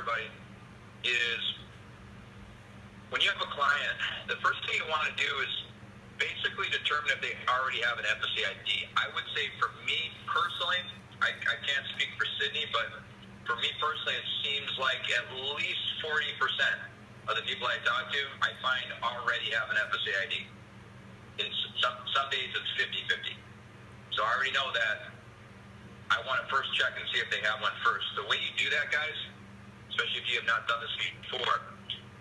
everybody is when you have a client, the first thing you want to do is basically determine if they already have an FSA ID. I would say for me personally, I can't speak for Sydney, but for me personally, it seems like at least 40% of the people I talk to, I find already have an FSA ID. In some days it's 50-50. So I already know that I want to first check and see if they have one first. The way you do that, guys, especially if you have not done this before,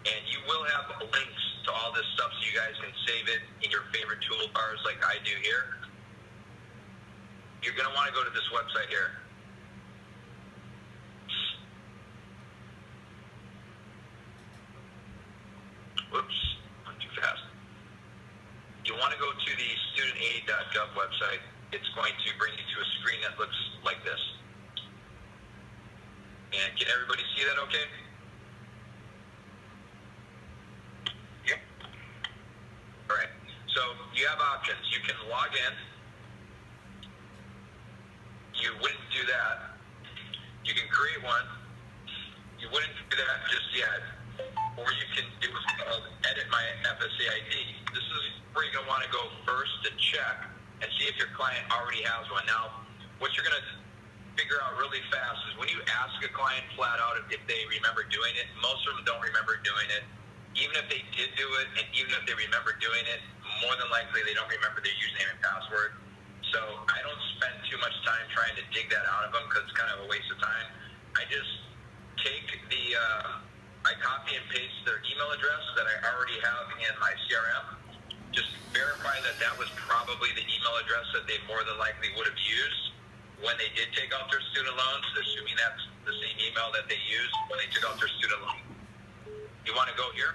and you will have links to all this stuff so you guys can save it in your favorite toolbars like I do here. You're going to want to go to this website here. Whoops, I'm too fast. You want to go to the studentaid.gov website. It's going to bring you to a screen that looks like this. And can everybody see that okay? Yep. All right. So you have options. You can log in. You wouldn't do that. You can create one. You wouldn't do that just yet. Or you can do what's called edit my FSA ID. This is where you're going to want to go first to check and see if your client already has one. Now, what you're going to figure out really fast is when you ask a client flat out if they remember doing it, most of them don't remember doing it. Even if they did do it, and even if they remember doing it, more than likely they don't remember their username and password. So I don't spend too much time trying to dig that out of them because it's kind of a waste of time. I just take I copy and paste their email address that I already have in my CRM. Just verify that that was probably the email address that they more than likely would have used when they did take out their student loans, assuming that's the same email that they used when they took out their student loan. You want to go here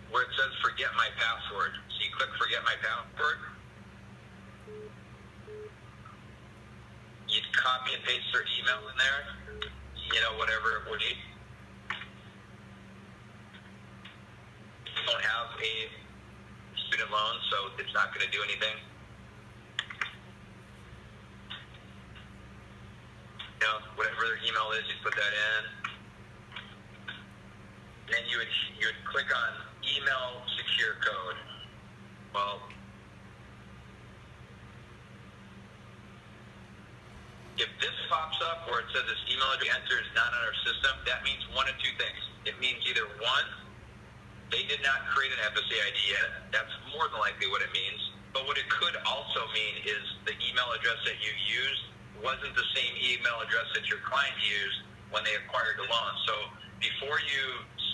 where it says forget my password. So you click forget my password. You'd copy and paste their email in there, whatever it would be. You don't have a student loan, so it's not going to do anything. Whatever their email is, you put that in. Then you would click on email secure code. Well, if this pops up where it says this email address enter is not on our system, that means one of two things. It means either one, they did not create an FSA ID yet. That's more than likely what it means. But what it could also mean is the email address that you used wasn't the same email address that your client used when they acquired the loan. So before you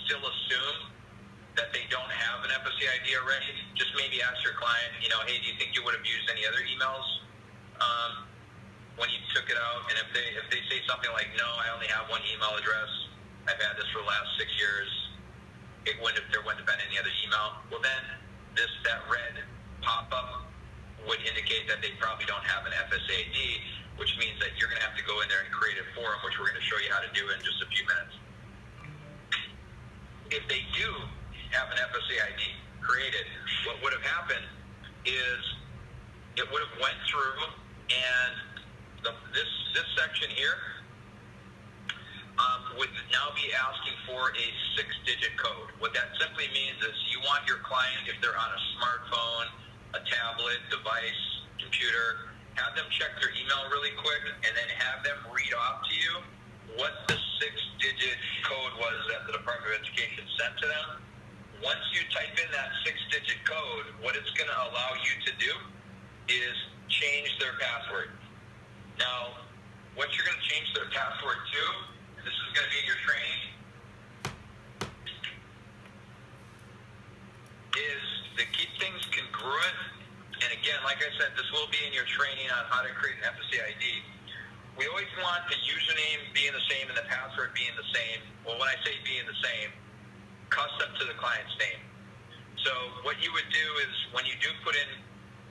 still assume that they don't have an FSA ID already, just maybe ask your client, hey, do you think you would have used any other emails when you took it out? And if they say something like, no, I only have one email address, I've had this for the last 6 years, there wouldn't have been any other email. Well, then that red pop-up would indicate that they probably don't have an FSA ID, which means that you're going to have to go in there and create it for them, which we're going to show you how to do in just a few minutes. If they do have an FSA ID created, what would have happened is it would have went through and this section here would now be asking for a 6-digit code. What that simply means is you want your client, if they're on a smartphone, a tablet, device, computer, have them check their email really quick and then have them read off to you what the 6-digit code was that the Department of Education sent to them. Once you type in that 6-digit code, what it's going to allow you to do is change their password. Now, what you're going to change their password to, and this is going to be in your training, is to keep things congruent. And again, like I said, this will be in your training on how to create an FSA ID. We always want the username being the same and the password being the same. Well, when I say being the same, custom to the client's name. So what you would do is when you do put in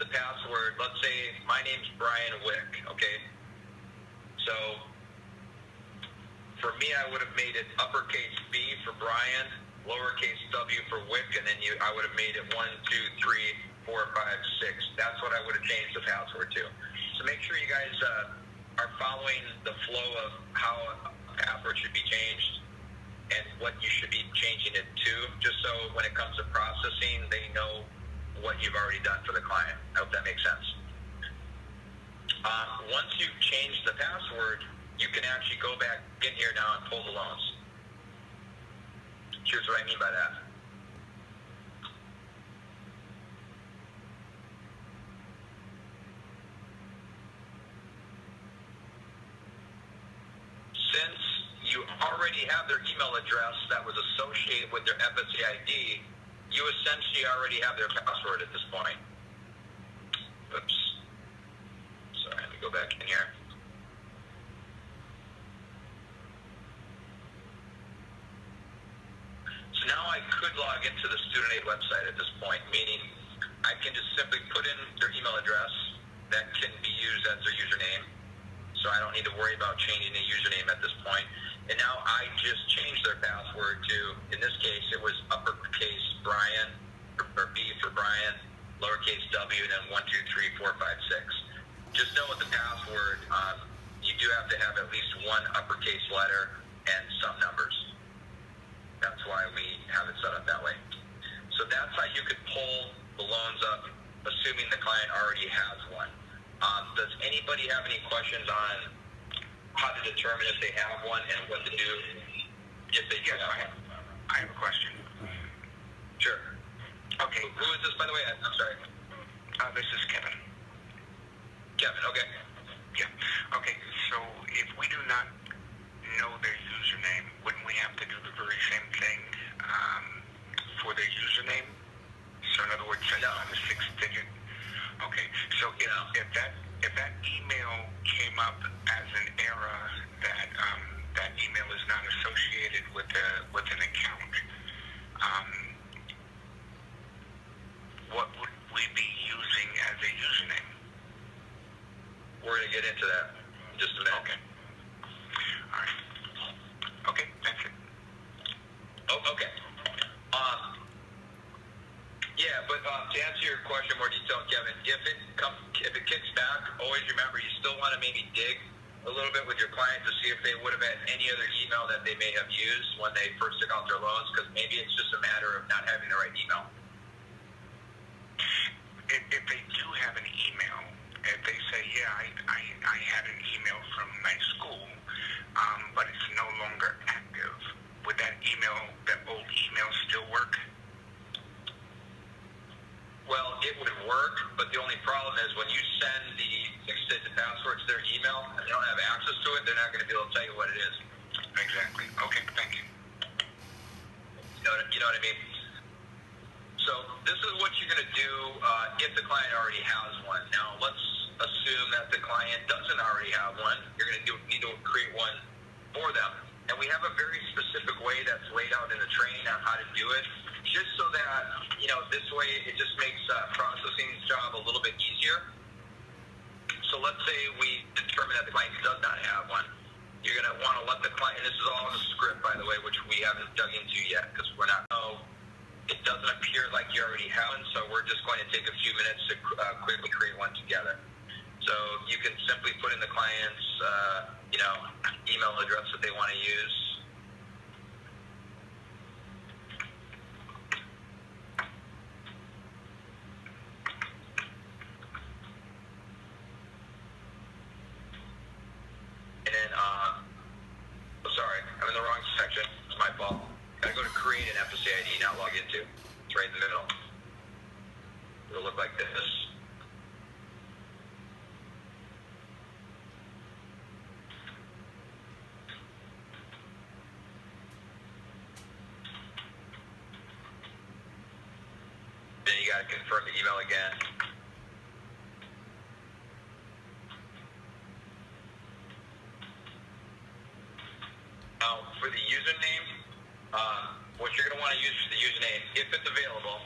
the password, let's say my name's Brian Wick, okay? So for me, I would have made it uppercase B for Brian, lowercase W for Wick, and then I would have made it 1, 2, 3, 4, 5, 6. That's what I would have changed the password to. So make sure you guys are following the flow of how password should be changed and what you should be changing it to, just so when it comes to processing, they know what you've already done for the client. I hope that makes sense. Once you've changed the password, you can actually go back in here now and pull the loans. Here's what I mean by that. Since you already have their email address that was associated with their FSA ID, you essentially already have their password at this point. Oops. Sorry, let me go back in here. So now I could log into the student aid website at this point, meaning I can just simply put in their email address that can be used as their username. So I don't need to worry about changing the username at this point. And now I just changed their password to, in this case, it was uppercase Brian, or B for Brian, lowercase w, and then 1, 2, 3, 4, 5, 6. Just know with the password, you do have to have at least one uppercase letter and some numbers. That's why we have it set up that way. So that's how you could pull the loans up, assuming the client already has one. Does anybody have any questions on how to determine if they have one and what to do if they do have one? I have a question. Sure. Okay. Who is this, by the way? I'm sorry. This is Kevin. Kevin, okay. Yeah. Okay, so if we do not know their username, wouldn't we have to do the very same thing for their username? So in other words, send No. on the 6-digit. Okay, so if that email came up as an error that that email is not associated with an account, what would we be using as a username? We're going to get into that in just a minute. Okay. All right. Okay, that's it. Oh, okay. Yeah, but to answer your question more detail, Kevin, if it kicks back, always remember you still want to maybe dig a little bit with your client to see if they would have had any other email that they may have used when they first took out their loans, because maybe it's just a matter of not having the right email. If they do have an email, if they say, yeah, I had an email from my school, but it's no longer active, would that old email still work? Well, it would work, but the only problem is when you send the 6-digit password to their email and they don't have access to it, they're not going to be able to tell you what it is. Exactly. Okay, thank you. You know what I mean? So this is what you're going to do if the client already has one. Now, let's assume that the client doesn't already have one. You're going to need to create one for them. And we have a very specific way that's laid out in the training on how to do it, just so that, this way it just makes processing's job a little bit easier. So let's say we determine that the client does not have one. You're going to want to let the client, and this is all in the script, by the way, which we haven't dug into yet, because we're not, it doesn't appear like you already have one, so we're just going to take a few minutes to quickly create one together. So you can simply put in the client's, email address that they want to use. And then, sorry, I'm in the wrong section. It's my fault. Gotta go to create an FSA ID, not log into. It's right in the middle. It'll look like this. Then you gotta confirm the email again. Now, for the username, what you're going to want to use for the username, if it's available,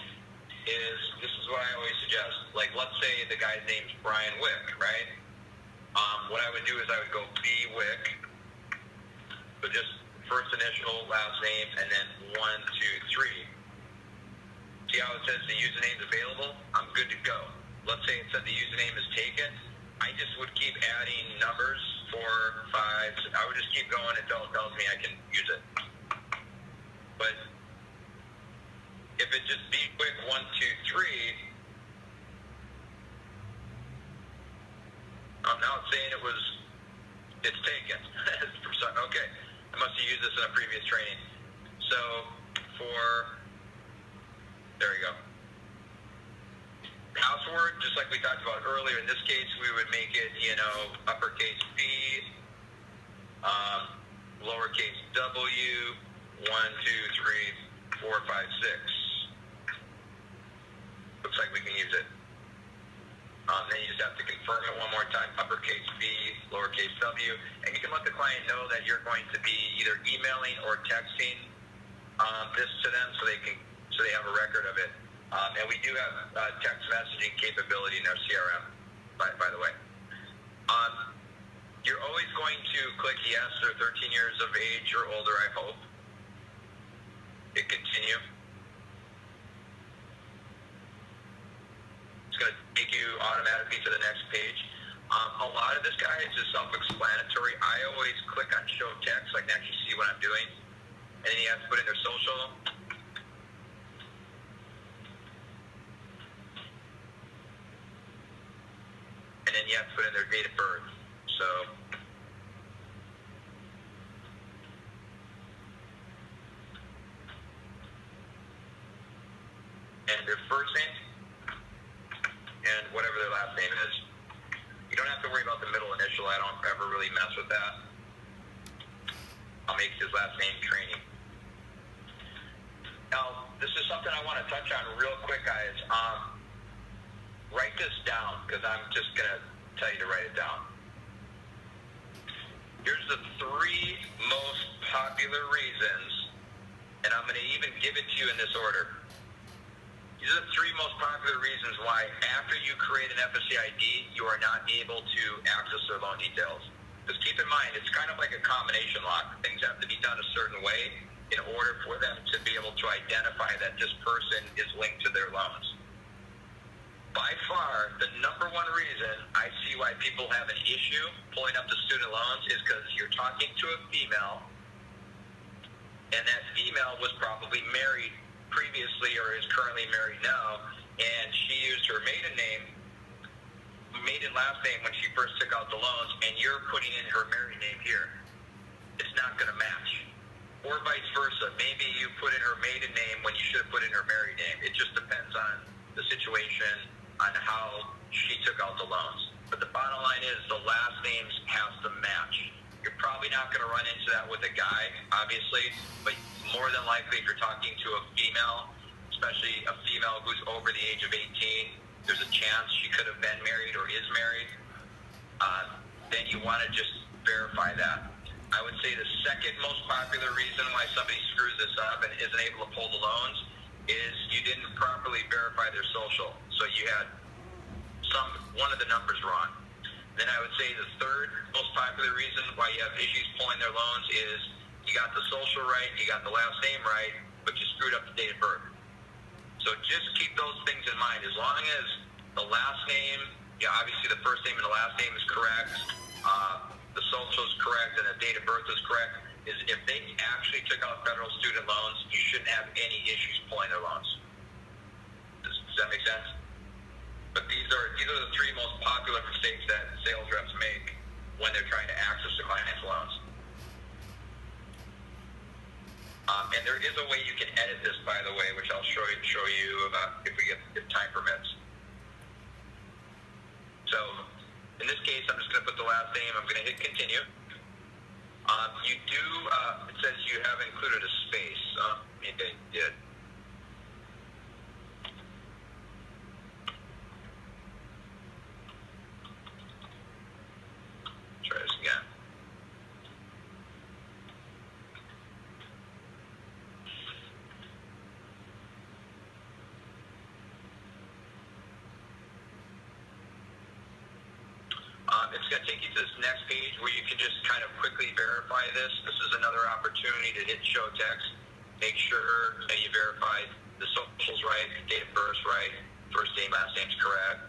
is, this is what I always suggest. Like, let's say the guy's name's Brian Wick, right? What I would do is I would go B Wick, so just first initial, last name, and then 1, 2, 3. See how it says the username's available? I'm good to go. Let's say it said the username is taken. I just would keep adding numbers 5. I would just keep going until it tells me I can use it. But if it just be quick 1, 2, 3, now it's saying it's taken. Okay, I must have used this in a previous training. So there we go. Password, just like we talked about earlier, in this case we would make it, uppercase P, lowercase W, 1, 2, 3, 4, 5, 6. Looks like we can use it. Then you just have to confirm it one more time, uppercase B, lowercase W, and you can let the client know that you're going to be either emailing or texting this to them so they have a record of it. And we do have text messaging capability in our CRM, by the way. You're always going to click yes, they're 13 years of age or older, I hope. Hit continue. It's going to take you automatically to the next page. A lot of this, guys, is self-explanatory. I always click on show text so I can actually see what I'm doing. And then you have to put in their social. And then you have to put in their date of birth. So, and their first name, and whatever their last name is. You don't have to worry about the middle initial. I don't ever really mess with that. I'll make his last name Training. Now, this is something I want to touch on real quick, guys. Write this down, because I'm just going to tell you to write it down. Here's the 3 most popular reasons, and I'm going to even give it to you in this order. These are the 3 most popular reasons why after you create an FSC ID, you are not able to access their loan details. Because keep in mind, it's kind of like a combination lock. Things have to be done a certain way in order for them to be able to identify that this person is linked to their loans. By far, the number 1 reason I see why people have an issue pulling up the student loans is because you're talking to a female, and that female was probably married previously or is currently married now, and she used her maiden last name when she first took out the loans, and you're putting in her married name here. It's not going to match. Or vice versa. Maybe you put in her maiden name when you should have put in her married name. It just depends on the situation, on how she took out the loans. But the bottom line is the last names have to match. You're probably not going to run into that with a guy, obviously, but more than likely if you're talking to a female, especially a female who's over the age of 18, there's a chance she could have been married or is married. Then you want to just verify that. I would say the second most popular reason why somebody screws this up and isn't able to pull the loans is you didn't properly verify their social. So you had one of the numbers wrong. Then I would say the third most popular reason why you have issues pulling their loans is you got the social right, you got the last name right, but you screwed up the date of birth. So just keep those things in mind. As long as the last name, obviously the first name and the last name is correct, the social is correct, and the date of birth is correct, is if they actually took out federal student loans, you shouldn't have any issues pulling their loans. Does that make sense? But these are the 3 most popular mistakes that sales reps make when they're trying to access the client's loans. And there is a way you can edit this, by the way, which I'll show you if time permits. So in this case, I'm just going to put the last name. I'm going to hit continue. It says you have included a space. Maybe I did. Try this again. It's going to take you to this next page where you can just kind of quickly verify this. This is another opportunity to hit show text. Make sure that you verify the socials right, the date of birth right, first name, last name's correct.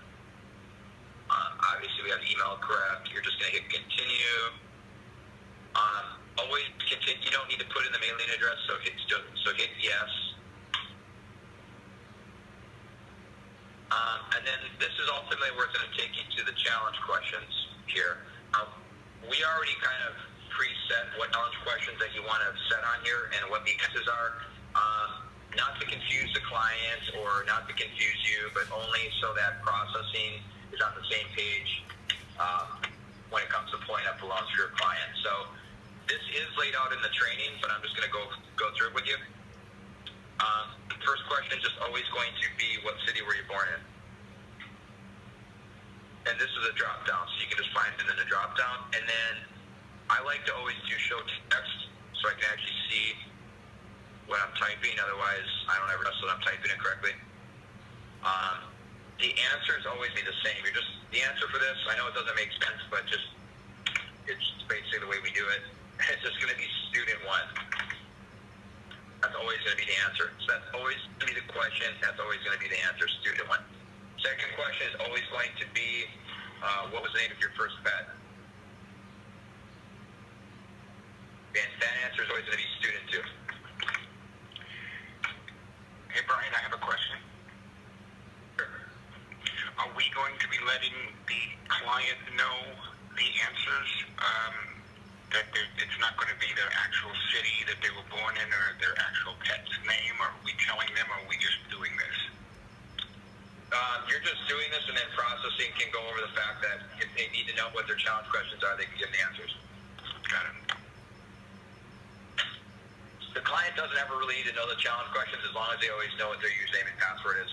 Obviously, we have the email correct. You're just going to hit continue. Always continue. You don't need to put in the mailing address, so hit yes. And then this is ultimately where it's going to take you to the challenge questions here. We already kind of preset what challenge questions that you want to set on here and what the answers are. Not to confuse the client or not to confuse you, but only so that processing is on the same page when it comes to pulling up the loans for your client. So this is laid out in the training, but I'm just going to go through it with you. The first question is just always going to be, what city were you born in? And this is a drop down, so you can just find it in the drop down. And then I like to always do show text so I can actually see what I'm typing. Otherwise, I don't ever know that I'm typing it correctly. The answers always be the same. The answer for this, I know it doesn't make sense, but it's basically the way we do it. It's just going to be student one. That's always going to be the answer. So that's always going to be the question. That's always going to be the answer, student one. Second question is always going to be, what was the name of your first pet? And that answer is always going to be student two. Hey, Brian, I have a question. Sure. Are we going to be letting the client know the answers? That it's not going to be their actual city that they were born in or their actual pet's name? Or are we telling them, or are we just doing this? You're just doing this, and then processing can go over the fact that if they need to know what their challenge questions are, they can give the answers. Got it. The client doesn't ever really need to know the challenge questions as long as they always know what their username and password is.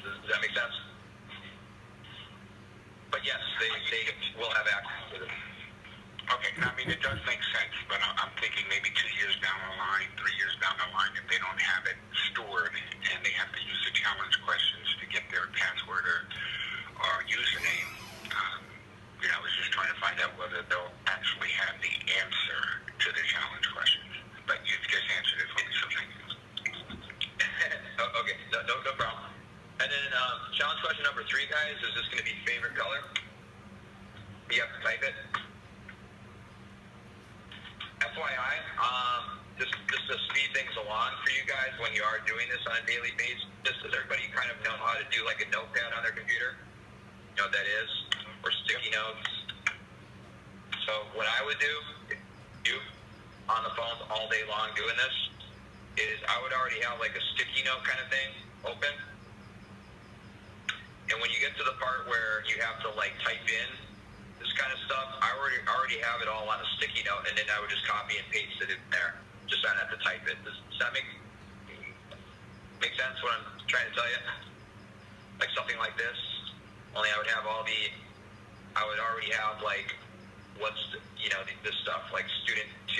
Does that make sense? But yes, they will have access to it. Okay, I mean, it does make sense, but I'm thinking maybe 2 years down the line, 3 years down the line, if they don't have it stored and they have to use the challenge questions to get their password or username, I was just trying to find out whether they'll actually have the answer to the challenge questions. But you've just answered it for me, so thank you. Okay, no problem. And then challenge question number 3, guys, is this going to be favorite color? You have to type it. FYI, just to speed things along for you guys when you are doing this on a daily basis, does everybody kind of know how to do like a notepad on their computer? You know what that is? Or sticky notes. So what I would do, if you on the phones all day long doing this, is I would already have like a sticky note kind of thing open. And when you get to the part where you have to like type in this kind of stuff, I already have it all on a sticky note, and then I would just copy and paste it in there. Just so I don't have to type it. Does that make sense what I'm trying to tell you? Like something like this. Only I would have I would already have like this stuff like student 2.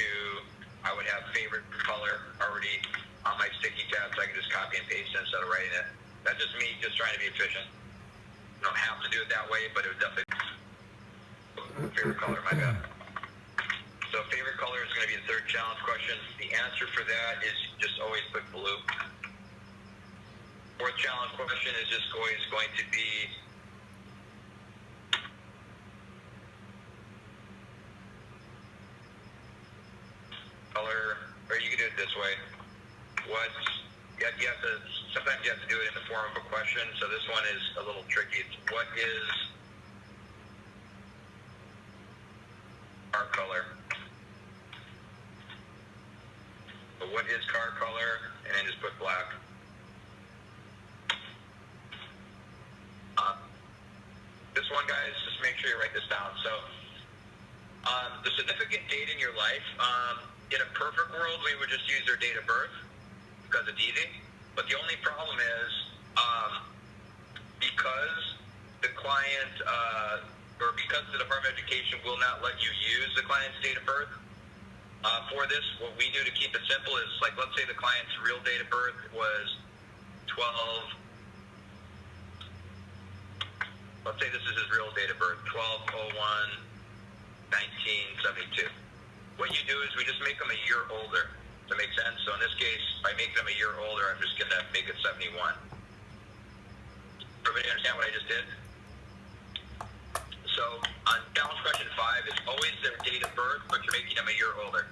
I would have favorite color already on my sticky tab, so I can just copy and paste it instead of writing it. That's just me just trying to be efficient. You don't have to do it that way, but it would definitely favorite color, my bad. So favorite color is going to be the third challenge question. The answer for that is just always put blue. Fourth challenge question is just always going to be color, or you can do it this way. Sometimes you have to do it in the form of a question, so this one is a little tricky. It's what is car color? So what is car color? And then just put black. This one, guys, just make sure you write this down. So the significant date in your life, in a perfect world, we would just use their date of birth because it's easy. But the only problem is because the client or because the Department of Education will not let you use the client's date of birth for this, what we do to keep it simple is, like, let's say the client's real date of birth was 12. Let's say this is his real date of birth, 12/01/1972. What you do is we just make them a year older. Does that make sense? So in this case, by making them a year older, I'm just going to make it 71. Everybody understand what I just did? So on challenge question 5, it's always their date of birth, but you're making them a year older.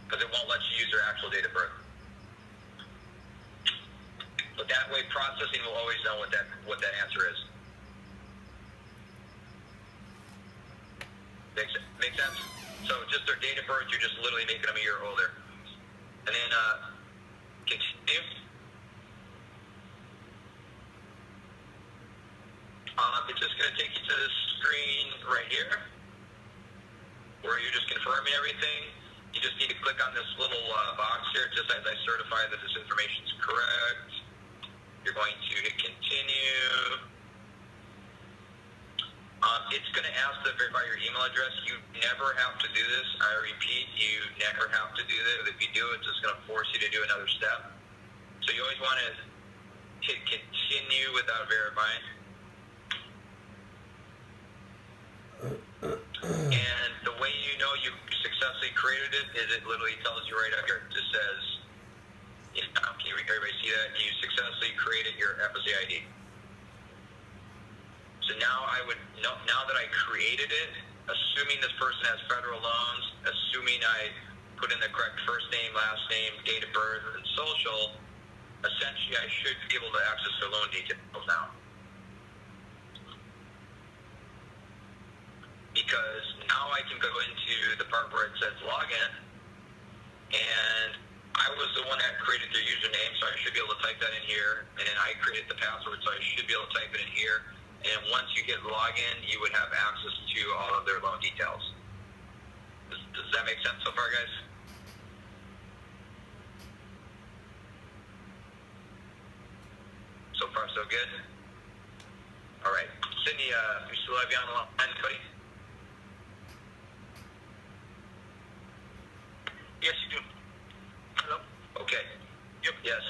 Because it won't let you use their actual date of birth. But that way processing will always know what that answer is. Make sense? So just their date of birth, you're just literally making them a year older. And then continue. It's just going to take you to this screen right here, where you're just confirming everything. You just need to click on this little box here, just as I certify that this information is correct. You're going to hit continue. It's going to ask to verify your email address. You never have to do this. I repeat, you never have to do this. If you do, it's just going to force you to do another step. So you always want to hit continue without verifying. And the way you know you successfully created it is it literally tells you right up here. It just says, can everybody see that? You successfully created your FSA ID. So now now that I created it, assuming this person has federal loans, assuming I put in the correct first name, last name, date of birth, and social, essentially I should be able to access their loan details now. Because now I can go into the part where it says login, and I was the one that created their username, so I should be able to type that in here, and then I created the password, so I should be able to type it in here. And once you hit login, you would have access to all of their loan details. Does that make sense so far, guys? So far, so good? All right. Cindy, we still have you on the line, Cody? Yes, you do. Hello? Okay. Yep. Yes.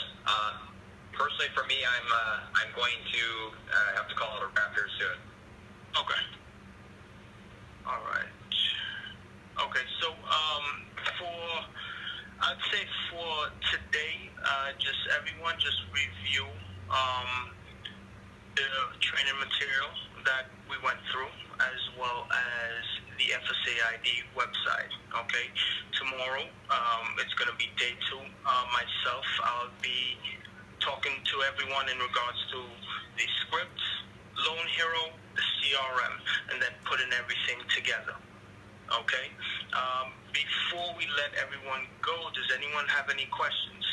Personally, for me, I'm going to have to call it a wrap here soon. Okay. All right. Okay, so I'd say for today, everyone just review the training material that we went through, as well as the FSA ID website. Okay. Tomorrow, it's going to be day 2. Myself, I'll be talking to everyone in regards to the script, Loan Hero, the CRM, and then putting everything together. Okay? Before we let everyone go, does anyone have any questions?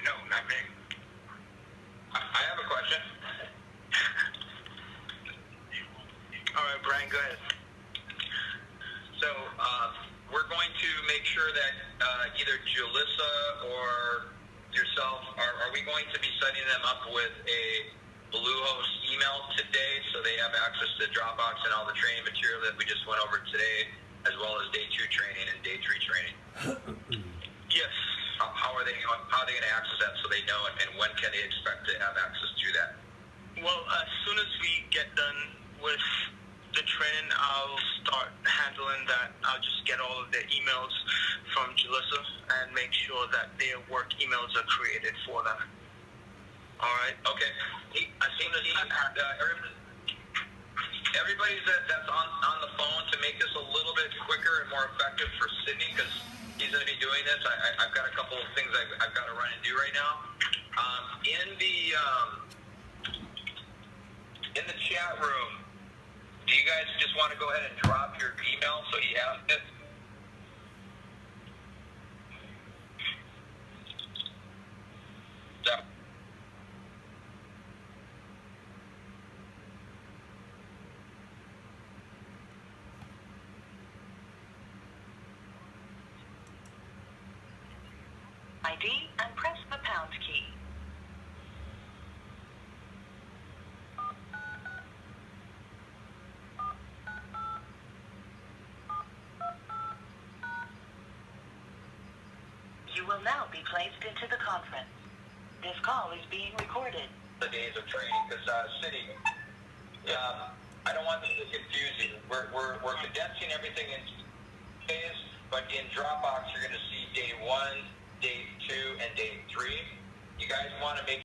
No, not me. I have a question. All right, Brian, go ahead. So we're going to make sure that either Julissa or yourself, are we going to be setting them up with a Bluehost email today so they have access to Dropbox and all the training material that we just went over today, as well as day 2 training and day 3 training? Yes. How are they going to access that so they know, and when can they expect to have access to that? Well, as soon as we get done with the training, I'll start handling that. I'll just get all of their emails from Julissa and make sure that their work emails are created for them. All right? Okay. I seem to need everybody that's on the phone to make this a little bit quicker and more effective for Sydney, because he's going to be doing this. I've got a couple of things I've got to run and do right now. In the chat room, do you guys just want to go ahead and drop your email so he has it? So, ID and press the pound key. You will now be placed into the conference. This call is being recorded. the days of training, because City, I don't want this to confuse you. We're condensing everything in days. but in Dropbox, you're going to see day 1, day 2, and day 3. You guys want to make